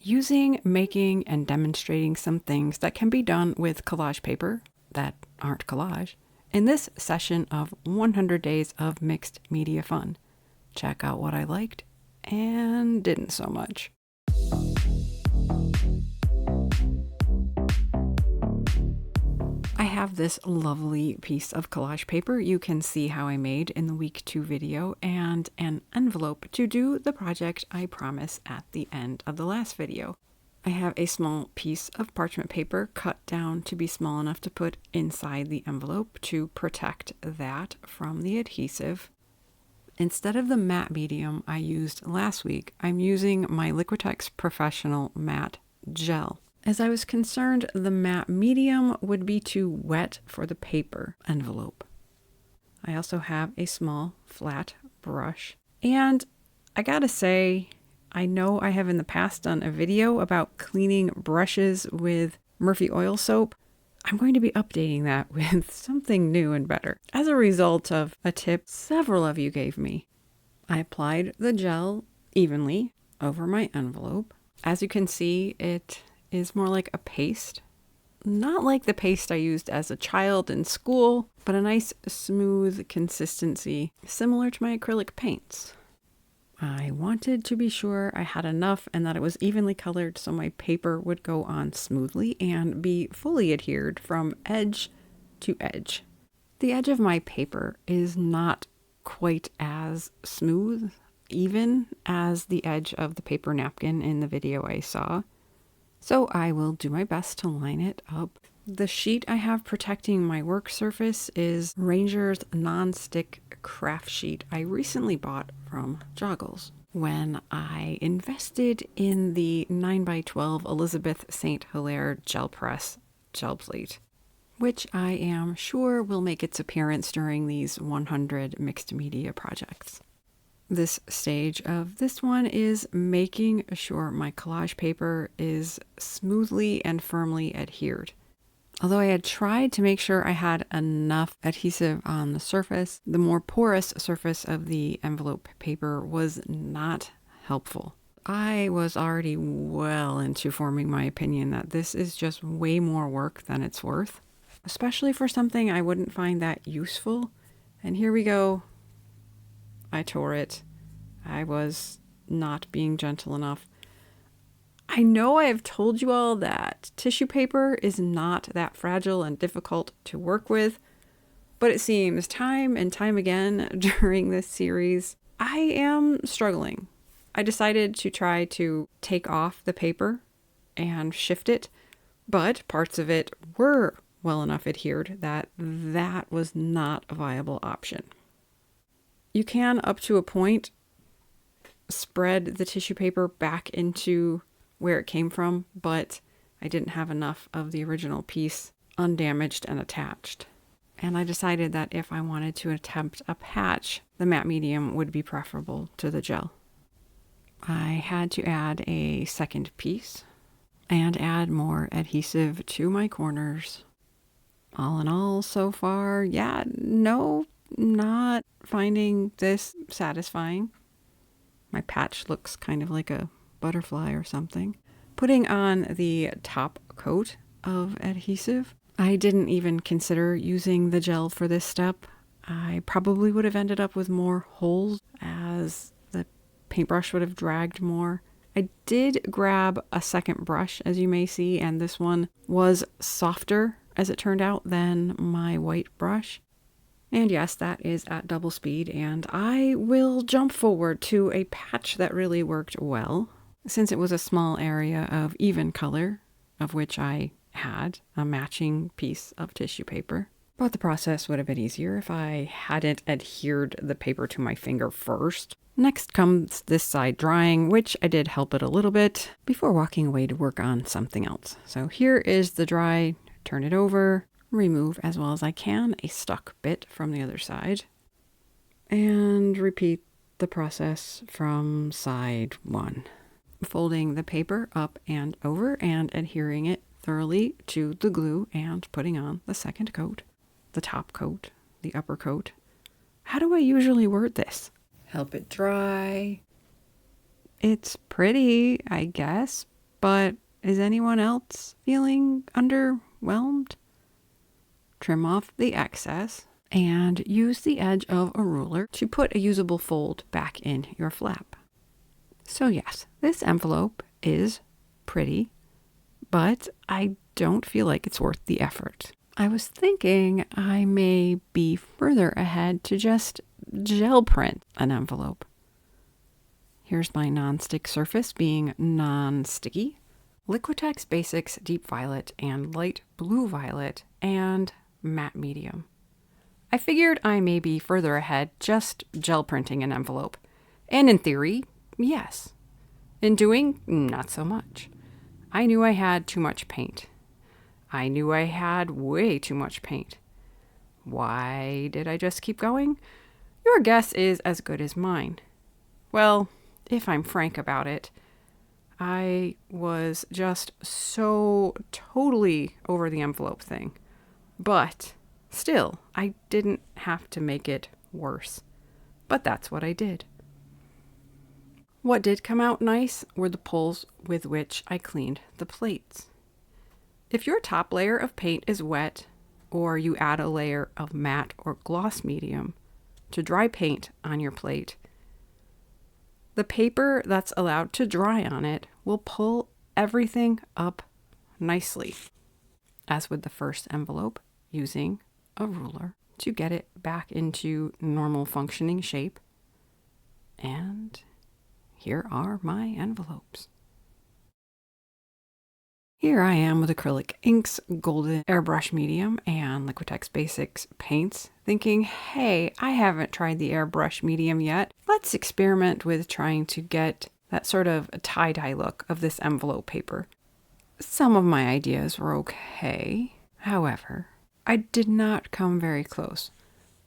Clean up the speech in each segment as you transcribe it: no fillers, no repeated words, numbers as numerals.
using, making, and demonstrating some things that can be done with collage paper that aren't collage in this session of 100 Days of Mixed Media Fun. Check out what I liked and didn't so much. I have this lovely piece of collage paper you can see how I made in the week 2 video, and an envelope to do the project I promise at the end of the last video. I have a small piece of parchment paper cut down to be small enough to put inside the envelope to protect that from the adhesive. Instead of the matte medium I used last week, I'm using my Liquitex Professional Matte Gel, as I was concerned the matte medium would be too wet for the paper envelope. I also have a small flat brush, and I gotta say, I know I have in the past done a video about cleaning brushes with Murphy oil soap. I'm going to be updating that with something new and better, as a result of a tip several of you gave me. I applied the gel evenly over my envelope. As you can see, it is more like a paste. Not like the paste I used as a child in school, but a nice smooth consistency, similar to my acrylic paints. I wanted to be sure I had enough and that it was evenly colored so my paper would go on smoothly and be fully adhered from edge to edge. The edge of my paper is not quite as smooth, even as the edge of the paper napkin in the video I saw, so I will do my best to line it up. The sheet I have protecting my work surface is Ranger's non-stick craft sheet I recently bought from Joggles when I invested in the 9x12 Elizabeth St. Hilaire gel press gel plate, which I am sure will make its appearance during these 100 mixed media projects. This stage of this one is making sure my collage paper is smoothly and firmly adhered. Although I had tried to make sure I had enough adhesive on the surface, the more porous surface of the envelope paper was not helpful. I was already well into forming my opinion that this is just way more work than it's worth, especially for something I wouldn't find that useful. And here we go. I tore it. I was not being gentle enough. I know I have told you all that tissue paper is not that fragile and difficult to work with, but it seems time and time again during this series, I am struggling. I decided to try to take off the paper and shift it, but parts of it were well enough adhered that that was not a viable option. You can, up to a point, spread the tissue paper back into where it came from, but I didn't have enough of the original piece undamaged and attached. And I decided that if I wanted to attempt a patch, the matte medium would be preferable to the gel. I had to add a second piece and add more adhesive to my corners. All in all, so far, not finding this satisfying. My patch looks kind of like a butterfly or something. Putting on the top coat of adhesive, I didn't even consider using the gel for this step. I probably would have ended up with more holes as the paintbrush would have dragged more. I did grab a second brush, as you may see, and this one was softer, as it turned out, than my white brush. And yes, that is at double speed, and I will jump forward to a patch that really worked well, since it was a small area of even color, of which I had a matching piece of tissue paper. But the process would have been easier if I hadn't adhered the paper to my finger first. Next comes this side drying, which I did help it a little bit before walking away to work on something else. So here is the dry, turn it over, remove as well as I can a stuck bit from the other side, and repeat the process from side one. Folding the paper up and over and adhering it thoroughly to the glue and putting on the second coat, the top coat, the upper coat. How do I usually word this? Help it dry. It's pretty, I guess, but is anyone else feeling underwhelmed? Trim off the excess and use the edge of a ruler to put a usable fold back in your flap. So yes, this envelope is pretty, but I don't feel like it's worth the effort. I was thinking I may be further ahead to just gel print an envelope. Here's my non-stick surface being non-sticky. Liquitex Basics Deep Violet and Light Blue Violet and Matte Medium. I figured I may be further ahead just gel printing an envelope. And in theory, yes. In doing, not so much. I knew I had too much paint. I knew I had way too much paint. Why did I just keep going? Your guess is as good as mine. Well, if I'm frank about it, I was just so totally over the envelope thing. But still, I didn't have to make it worse. But that's what I did. What did come out nice were the pulls with which I cleaned the plates. If your top layer of paint is wet, or you add a layer of matte or gloss medium to dry paint on your plate, the paper that's allowed to dry on it will pull everything up nicely, as with the first envelope, using a ruler to get it back into normal functioning shape. And here are my envelopes. Here I am with acrylic inks, golden airbrush medium, and Liquitex Basics paints, thinking, hey, I haven't tried the airbrush medium yet. Let's experiment with trying to get that sort of tie-dye look of this envelope paper. Some of my ideas were okay. However, I did not come very close.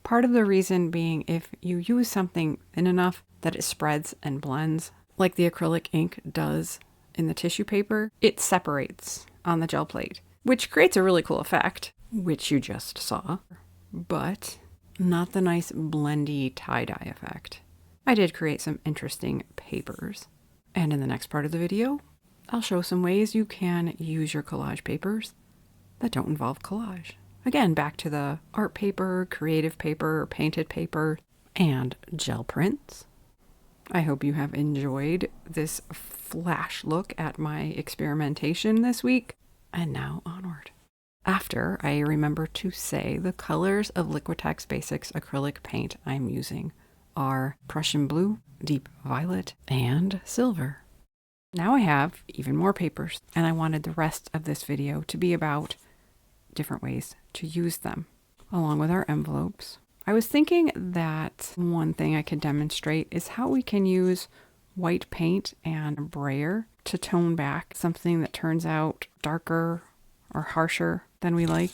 Part of the reason being if you use something thin enough that it spreads and blends, like the acrylic ink does in the tissue paper, it separates on the gel plate, which creates a really cool effect, which you just saw, but not the nice blendy tie-dye effect. I did create some interesting papers, and in the next part of the video, I'll show some ways you can use your collage papers that don't involve collage. Again, back to the art paper, creative paper, painted paper, and gel prints. I hope you have enjoyed this flash look at my experimentation this week. And now onward. After, I remember to say the colors of Liquitex Basics acrylic paint I'm using are Prussian blue, deep violet, and silver. Now I have even more papers, and I wanted the rest of this video to be about different ways to use them, along with our envelopes. I was thinking that one thing I could demonstrate is how we can use white paint and brayer to tone back something that turns out darker or harsher than we like.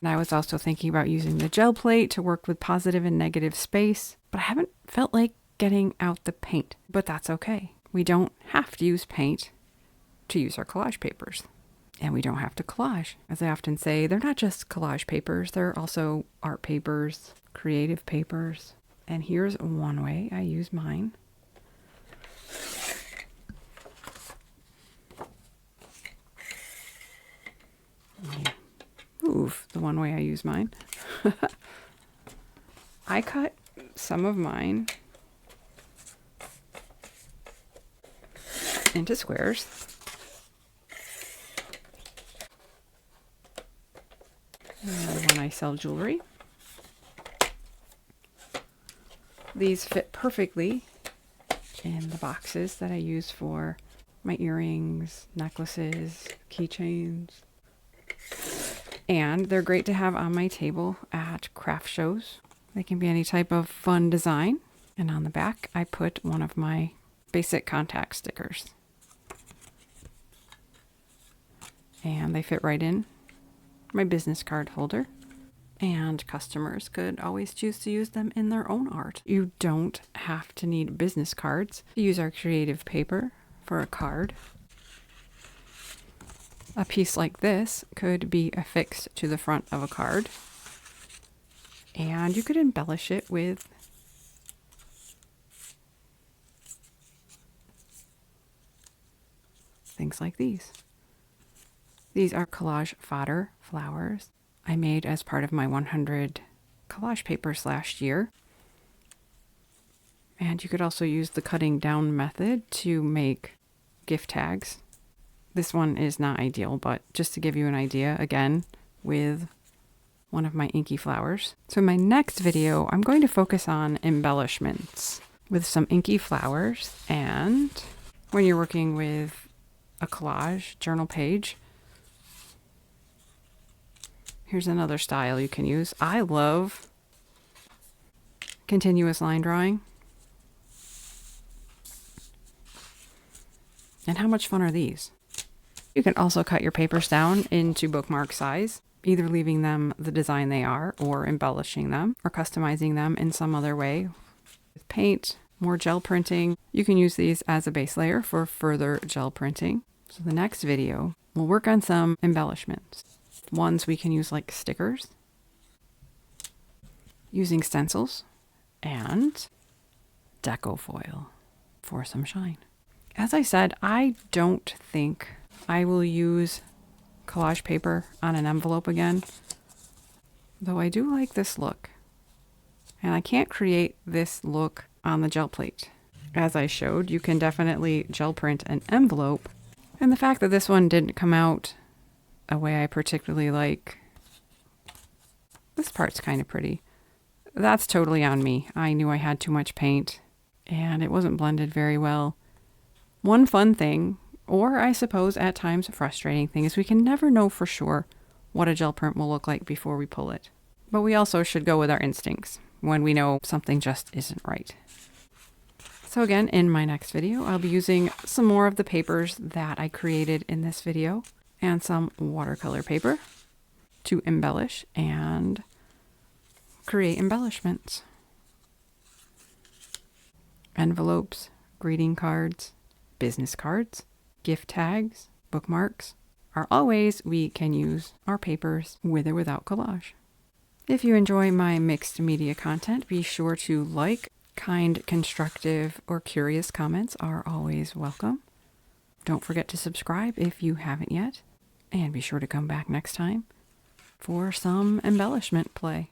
And I was also thinking about using the gel plate to work with positive and negative space, but I haven't felt like getting out the paint, but that's okay. We don't have to use paint to use our collage papers. And we don't have to collage. As I often say, they're not just collage papers, they're also art papers, creative papers. And here's one way I use mine. Move the one way I use mine. I cut some of mine into squares. And when I sell jewelry, these fit perfectly in the boxes that I use for my earrings, necklaces, keychains. And they're great to have on my table at craft shows. They can be any type of fun design. And on the back, I put one of my basic contact stickers. And they fit right in my business card holder, and customers could always choose to use them in their own art. You don't have to need business cards to use our creative paper for a card. A piece like this could be affixed to the front of a card, and you could embellish it with things things like these. These are collage fodder flowers I made as part of my 100 collage papers last year. And you could also use the cutting down method to make gift tags. This one is not ideal, but just to give you an idea, again, with one of my Inky flowers. So in my next video, I'm going to focus on embellishments with some Inky flowers. And when you're working with a collage journal page, here's another style you can use. I love continuous line drawing. And how much fun are these? You can also cut your papers down into bookmark size, either leaving them the design they are or embellishing them or customizing them in some other way. With paint, more gel printing, you can use these as a base layer for further gel printing. So the next video, we'll work on some embellishments. Ones we can use like stickers, using stencils, and deco foil for some shine. As I said, I don't think I will use collage paper on an envelope again, though I do like this look. And I can't create this look on the gel plate. As I showed, you can definitely gel print an envelope. And the fact that this one didn't come out a way I particularly like, this part's kind of pretty. That's totally on me. I knew I had too much paint and it wasn't blended very well. One fun thing, or I suppose at times a frustrating thing, is we can never know for sure what a gel print will look like before we pull it. But we also should go with our instincts when we know something just isn't right. So again, in my next video, I'll be using some more of the papers that I created in this video and some watercolor paper to embellish and create embellishments. Envelopes, greeting cards, business cards, gift tags, bookmarks are all ways we can use our papers with or without collage. If you enjoy my mixed media content, be sure to like. Kind, constructive, or curious comments are always welcome. Don't forget to subscribe if you haven't yet, and be sure to come back next time for some embellishment play.